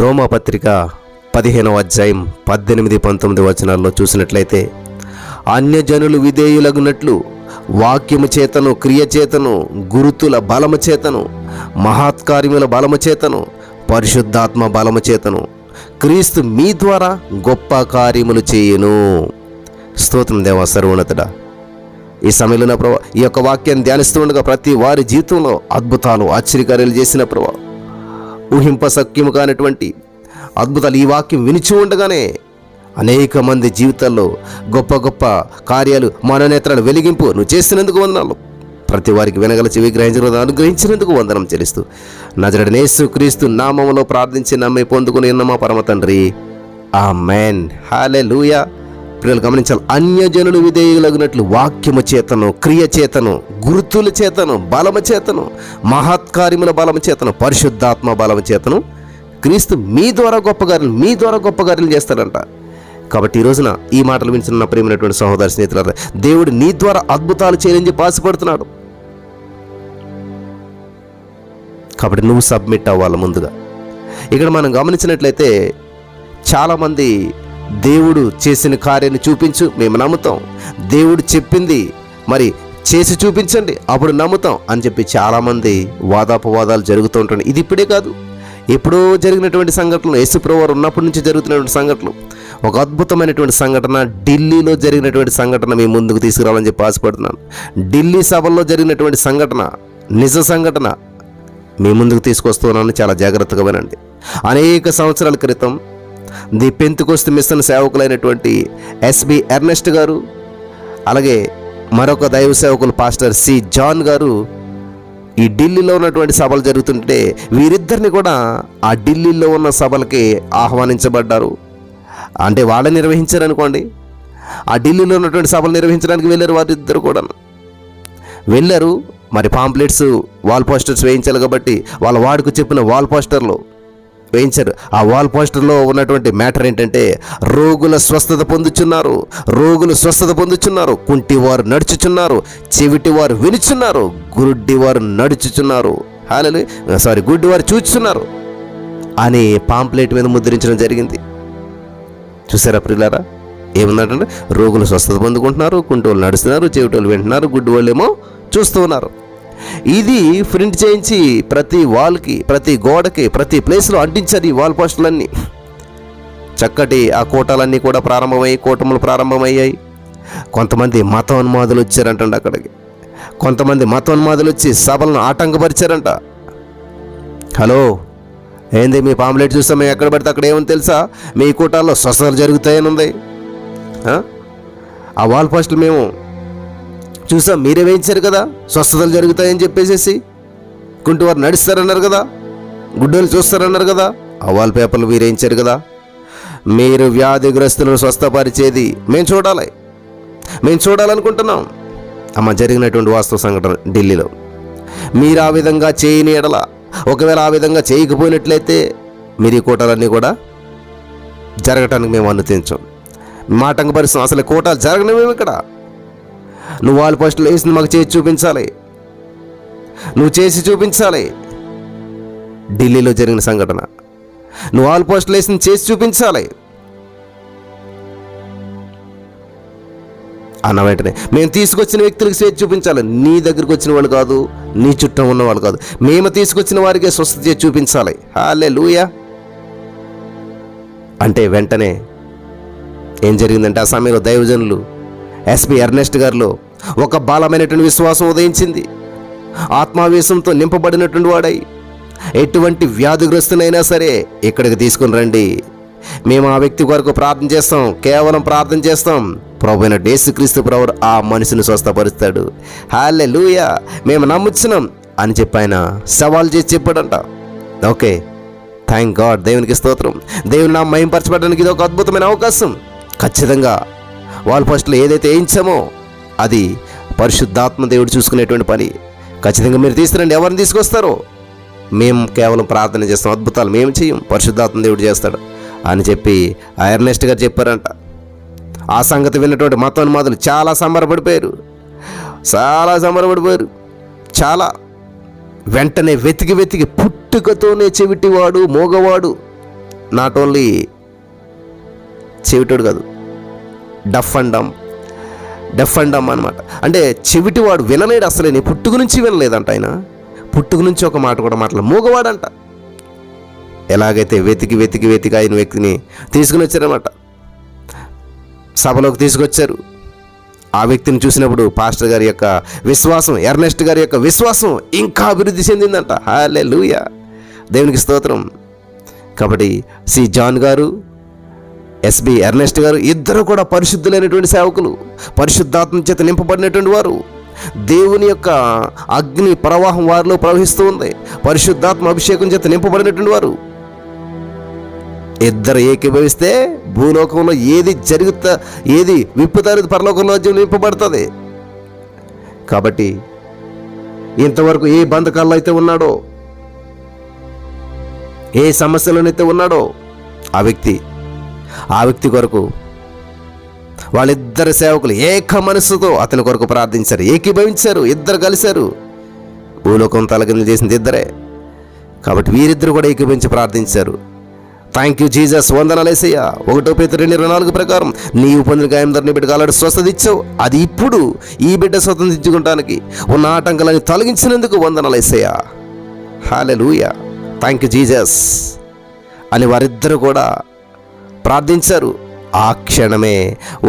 రోమాపత్రిక 15వ అధ్యాయం 18-19 వచనాల్లో చూసినట్లయితే, అన్యజనులు విధేయులగునట్లు వాక్యము చేతను, క్రియ చేతను, గురుతుల బలము చేతను, మహత్కార్యముల బలము చేతను, పరిశుద్ధాత్మ బలము చేతను క్రీస్తు మీ ద్వారా గొప్ప కార్యములు చేయును. స్తోత్రం దేవా సర్వోన్నతుడా. ఈ సమయంలో నా ప్రభా, ఈ యొక్క వాక్యాన్ని ధ్యానిస్తూ ఉండగా ప్రతి వారి జీవితంలో అద్భుతాలు, ఆశ్చర్యకార్యాలు చేసిన ప్రభా, ఊహింపశక్యము కానటువంటి అద్భుతాలు ఈ వాక్యం వినిచి ఉండగానే అనేక మంది జీవితాల్లో గొప్ప గొప్ప కార్యాలు, మనోనేత్రాలు వెలిగింపు నువ్వు చేస్తున్నందుకు వందనాలు. ప్రతి వారికి వినగల చెవి అనుగ్రహించినందుకు వందనం చెల్లిస్తూ నజరేయుడైన యేసు క్రీస్తు నామములో ప్రార్థించి నమ్మి పొందుకుని ఉన్న మా పరమ తండ్రి, ఆమేన్. హల్లెలూయా. ప్రియులు గమనించాలి, అన్యజనులు విధేయులగునట్లు వాక్యము చేతను, క్రియ చేతను, గుర్తుల చేతను, బలము చేతను, మహత్కార్యముల బలము చేతను, పరిశుద్ధాత్మ బలము చేతను క్రీస్తు మీ ద్వారా గొప్ప కార్యాలు చేస్తాడంట. కాబట్టి ఈ రోజున ఈ మాటలు వింటున్న ప్రియమైనటువంటి సహోదర స్నేహితులారా, దేవుడు నీ ద్వారా అద్భుతాలు చేయాలని చెప్పి ఆశపడుతున్నాడు. కాబట్టి నువ్వు సబ్మిట్ అవ్వాలి. ముందుగా ఇక్కడ మనం గమనించినట్లయితే చాలామంది దేవుడు చేసిన కార్యాన్ని చూపించు, మేము నమ్ముతాం, దేవుడు చెప్పింది మరి చేసి చూపించండి అప్పుడు నమ్ముతాం అని చెప్పి చాలామంది వాదాపవాదాలు జరుగుతూ ఉంటాయి. ఇది ఇప్పుడే కాదు, ఎప్పుడో జరిగినటువంటి సంఘటనలు, యేసుప్రభువు వారు ఉన్నప్పటి నుంచి జరుగుతున్నటువంటి సంఘటనలు. ఒక అద్భుతమైనటువంటి సంఘటన, ఢిల్లీలో జరిగినటువంటి సంఘటన మీ ముందుకు తీసుకురావాలని చెప్పి ఆశపడుతున్నాను. ఢిల్లీ సభల్లో జరిగినటువంటి సంఘటన, నిజ సంఘటన మీ ముందుకు తీసుకొస్తున్నాను. చాలా జాగ్రత్తగా వినండి. అనేక సంవత్సరాల క్రితం ది పెంతెకోస్తు మిషన్ సేవకులైనటువంటి ఎస్బి ఎర్నెస్ట్ గారు, అలాగే మరొక దైవ సేవకులు పాస్టర్ సి జాన్ గారు ఈ ఢిల్లీలో ఉన్నటువంటి సభలు జరుగుతుంటే వీరిద్దరిని కూడా ఆ ఢిల్లీలో ఉన్న సభలకి ఆహ్వానించబడ్డారు. అంటే వాళ్ళే నిర్వహించారనుకోండి, ఆ ఢిల్లీలో ఉన్నటువంటి సభలు నిర్వహించడానికి వెళ్ళారు. వారిద్దరు కూడా వెళ్ళారు. మరి పాంప్లెట్స్, వాల్ పోస్టర్స్ వేయించాలి కాబట్టి వాళ్ళ వాడికి చెప్పిన వాల్ పోస్టర్లు వేయించారు. ఆ వాల్ పోస్టర్లో ఉన్నటువంటి మ్యాటర్ ఏంటంటే, రోగుల స్వస్థత పొందుచున్నారు, కుంటివారు నడుచుచున్నారు, చెవిటివారు వినుచున్నారు, గుడ్డివారు నడుచుచున్నారు, గుడ్డివారు చూచుచున్నారు అని పాంప్లెట్ మీద ముద్రించడం జరిగింది. చూసారా ప్రియులారా? ఏముందంటే, రోగులు స్వస్థత పొందుకుంటున్నారు, కుంటి నడుస్తున్నారు, చెవిటోళ్ళు వింటున్నారు, గుడ్డి వాళ్ళు ఏమో చూస్తూ ఉన్నారు. ఇది ప్రింట్ చేయించి ప్రతి వాల్కి, ప్రతి గోడకి, ప్రతి ప్లేస్లో అంటించారు ఈ వాల్ పోస్టర్లన్నీ. చక్కటి ఆ కూటాలన్నీ కూడా కూటములు ప్రారంభమయ్యాయి. కొంతమంది మతోన్మాదులు వచ్చారంటండి అక్కడికి. కొంతమంది మతోన్మాదులు వచ్చి సభలను ఆటంకపరిచారంట. హలో, ఏంది మీ పాంప్లెట్ చూస్తాం మేము ఎక్కడ పడితే అక్కడ ఏమని తెలుసా, మీ కూటాల్లో స్వస్థతలు జరుగుతాయని ఉంది. ఆ వాల్ పోస్టులు మేము చూసాం, మీరే వేయించారు కదా, స్వస్థతలు జరుగుతాయని చెప్పేసి. కుంటివారు నడుస్తారన్నారు కదా, గుడ్డోలు చూస్తారన్నారు కదా, ఆ వాల్ పేపర్లు మీరు వేయించారు కదా. మీరు వ్యాధిగ్రస్తులను స్వస్థపరిచేది మేము చూడాలనుకుంటున్నాం. అమ్మ, జరిగినటువంటి వాస్తవ సంఘటన ఢిల్లీలో. మీరు ఆ విధంగా చేయని ఎడల, ఒకవేళ ఆ విధంగా చేయకపోయినట్లయితే మీరు ఈ కూటాలన్నీ కూడా జరగటానికి మేము అనుమతించాం. మాటంకపరుస్తాం. అసలు కూటాలు జరగనేమేమి ఇక్కడ. నువ్వు వాల్ పోస్టులు వేసింది మాకు చేసి చూపించాలి, నువ్వు చేసి చూపించాలి. ఢిల్లీలో జరిగిన సంఘటన, నువ్వు వాల్ పోస్టులు వేసింది చేసి చూపించాలి అన్న వెంటనే మేము తీసుకొచ్చిన వ్యక్తులకు చేసి చూపించాలి. నీ దగ్గరికి వచ్చిన వాళ్ళు కాదు, నీ చుట్టూ ఉన్న వాళ్ళు కాదు, మేము తీసుకొచ్చిన వారికే స్వస్థత చేసి చూపించాలి. హల్లెలూయా. అంటే వెంటనే ఏం జరిగిందంటే, ఆ సమయంలో దైవజనులు ఎస్బి ఎర్నెస్ట్ గారిలో ఒక బలమైనటువంటి విశ్వాసం ఉదయించింది. ఆత్మావేశంతో నింపబడినటువంటి వాడై, ఎటువంటి వ్యాధిగ్రస్తునైనా సరే ఇక్కడికి తీసుకుని రండి, మేము ఆ వ్యక్తి కొరకు ప్రార్థన చేస్తాం, కేవలం ప్రార్థన చేస్తాం, ప్రభువైన యేసుక్రీస్తు ప్రభువు ఆ మనిషిని స్వస్థపరుస్తాడు. హల్లెలూయా, మేము నమ్ముచున్నాం అని చెప్పి ఆయన సవాల్ చేసి చెప్పాడంట. ఓకే, థ్యాంక్ గాడ్, దేవునికి స్తోత్రం. దేవుని నామం మహిమపరచబడడానికి ఇది ఒక అద్భుతమైన అవకాశం. ఖచ్చితంగా వాల్ పోస్టులు ఏదైతే వేయించామో అది పరిశుద్ధాత్మ దేవుడు చూసుకునేటువంటి పని. ఖచ్చితంగా మీరు తీసుకురండి. ఎవరిని తీసుకొస్తారో మేము కేవలం ప్రార్థన చేస్తాం, అద్భుతాలు మేము చేయం, పరిశుద్ధాత్మ దేవుడు చేస్తాడు అని చెప్పి ఆ ఎర్నెస్ట్ గారు చెప్పారంట. ఆ సంగతి విన్నటువంటి మతోన్మాదులు చాలా సంబరపడిపోయారు. వెంటనే వెతికి పుట్టుకతోనే చెవిటివాడు, మోగవాడు, నాట్ ఓన్లీ చెవిటోడు కాదు, డఫ్ అండ్ డమ్ అనమాట. అంటే చెవిటివాడు వినలేడు, అసలు పుట్టుక నుంచి వినలేదంట ఆయన. పుట్టుక నుంచి ఒక మాట కూడా మాట్లాడు, మూగవాడంట. ఎలాగైతే వెతికి ఆయన వ్యక్తిని తీసుకుని వచ్చారనమాట, సభలోకి తీసుకొచ్చారు. ఆ వ్యక్తిని చూసినప్పుడు పాస్టర్ గారి యొక్క విశ్వాసం, ఎర్నెస్ట్ గారి యొక్క విశ్వాసం ఇంకా అభివృద్ధి చెందిందంట. హల్లెలూయా, దేవునికి స్తోత్రం. కాబట్టి సి జాన్ గారు, ఎస్బి ఎర్నెస్ట్ గారు ఇద్దరు కూడా పరిశుద్ధులైనటువంటి సేవకులు, పరిశుద్ధాత్మ చేత నింపబడినటువంటి వారు. దేవుని యొక్క అగ్ని ప్రవాహం వారిలో ప్రవహిస్తూ ఉంది, పరిశుద్ధాత్మ అభిషేకం చేత నింపబడినటువంటి వారు. ఇద్దరు ఏకీభవిస్తే భూలోకంలో ఏది విప్పుతారు, పరలోకంలో నింపబడుతుంది. కాబట్టి ఇంతవరకు ఏ బంధకాల్లో అయితే ఉన్నాడో, ఏ సమస్యలోనైతే ఉన్నాడో ఆ వ్యక్తి కొరకు వాళ్ళిద్దరు సేవకులు ఏక మనస్సుతో అతని కొరకు ప్రార్థించారు, ఏకీభవించారు, ఇద్దరు కలిశారు. భూలోకం తలకిందులు చేసింది ఇద్దరే. కాబట్టి వీరిద్దరు కూడా ఏకీభవించి ప్రార్థించారు. థ్యాంక్ యూ జీసస్, వందనాలు యేసయ్యా. 1 Peter 2:24 ప్రకారం నీవు పొందిన గాయం ధర నీ బిడ్డకు అలాంటి స్వస్థత ఇచ్చావు, అది ఇప్పుడు ఈ బిడ్డ స్వతంత్రించుకోవడానికి ఉన్న ఆటంకాలని తొలగించినందుకు వందనాలు యేసయ్యా. హల్లెలూయా, థ్యాంక్ యూ జీసస్ అని వారిద్దరు కూడా ప్రార్థించారు. ఆ క్షణమే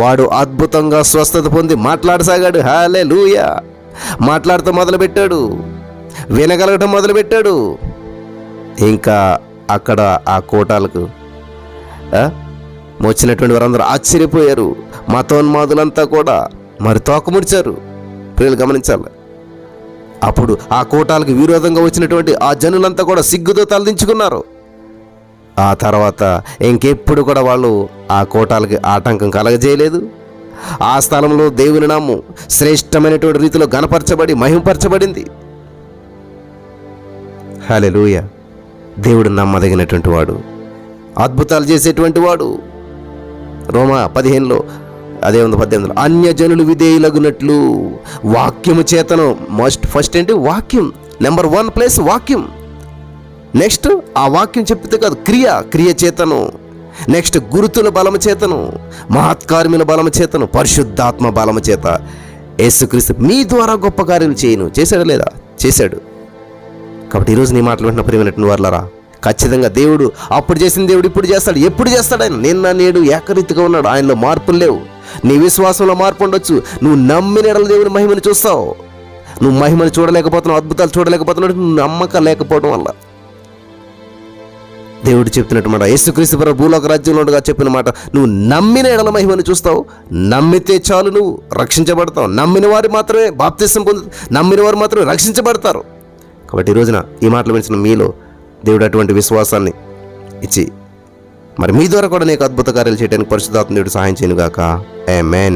వాడు అద్భుతంగా స్వస్థత పొంది మాట్లాడసాగాడు. హల్లెలూయా, మాట్లాడుతూ మొదలుపెట్టాడు, వినగలగటం మొదలుపెట్టాడు. ఇంకా అక్కడ ఆ కోటాలకు వచ్చినటువంటి వారందరూ ఆశ్చర్యపోయారు. మతోన్మాదులంతా కూడా మరి తోకముడిచారు. ప్రియులు గమనించాలి. అప్పుడు ఆ కోటాలకు విరోధంగా వచ్చినటువంటి ఆ జనులంతా కూడా సిగ్గుతో తలదించుకున్నారు. ఆ తర్వాత ఇంకెప్పుడు కూడా వాళ్ళు ఆ కోటాలకి ఆటంకం కలగజేయలేదు. ఆ స్థలంలో దేవుని నామం శ్రేష్టమైనటువంటి రీతిలో గణపరచబడి మహింపరచబడింది. హల్లెలూయా, దేవుడు నమ్మదగినటువంటి వాడు, అద్భుతాలు చేసేటువంటి వాడు. రోమా 15లో అదే ఉంది 18లో అన్యజనులు విధేయులగునట్లు వాక్యము చేతను. ఫస్ట్ ఏంటి? వాక్యం. నెంబర్ 1 ప్లేస్ వాక్యం. నెక్స్ట్ ఆ వాక్యం చెప్తే కాదు, క్రియ చేతను. నెక్స్ట్ గురుతుల బలము చేతను, మహత్కార్యముల బలము చేతను, పరిశుద్ధాత్మ బలము చేత యేసుక్రీస్తు మీ ద్వారా గొప్ప కార్యాలు చేయను. చేశాడా లేదా? చేశాడు. కాబట్టి ఈరోజు నీ మాటలు వింటున్న ప్రియమైనటువంటి వారులారా, ఖచ్చితంగా దేవుడు అప్పుడు చేసిన దేవుడు ఇప్పుడు చేస్తాడు. ఎప్పుడు చేస్తాడు? ఆయన నిన్న నేడు ఏకరీతిగా ఉన్నాడు. ఆయనలో మార్పులు లేవు. నీ విశ్వాసంలో మార్పు ఉండొచ్చు. నువ్వు నమ్మిన ఎడల దేవుని మహిమను చూస్తావు. నువ్వు మహిమను చూడలేకపోతున్నావు, అద్భుతాలు చూడలేకపోతున్నావు, నువ్వు నమ్మకం లేకపోవడం వల్ల. దేవుడు చెప్తున్నట్టు మాట, యేసుక్రీస్తు ప్రభు భూలోక రాజ్యంలో ఉండగా చెప్పిన మాట, నువ్వు నమ్మిన ఎడల మహిమను చూస్తావు. నమ్మితే చాలు, నువ్వు రక్షించబడతావు. నమ్మిన వారు మాత్రమే బాప్తిసం పొందుతారు, నమ్మిన వారు మాత్రమే రక్షించబడతారు. కాబట్టి ఈ రోజున ఈ మాటలు వినిచిన మీలో దేవుడు అటువంటి విశ్వాసాన్ని ఇచ్చి మరి మీ ద్వారా కూడా నీకు అద్భుత కార్యాలు చేయడానికి పరిశుద్ధాత్మ దేవుడు సహాయం చేయనుగాక. ఆమేన్.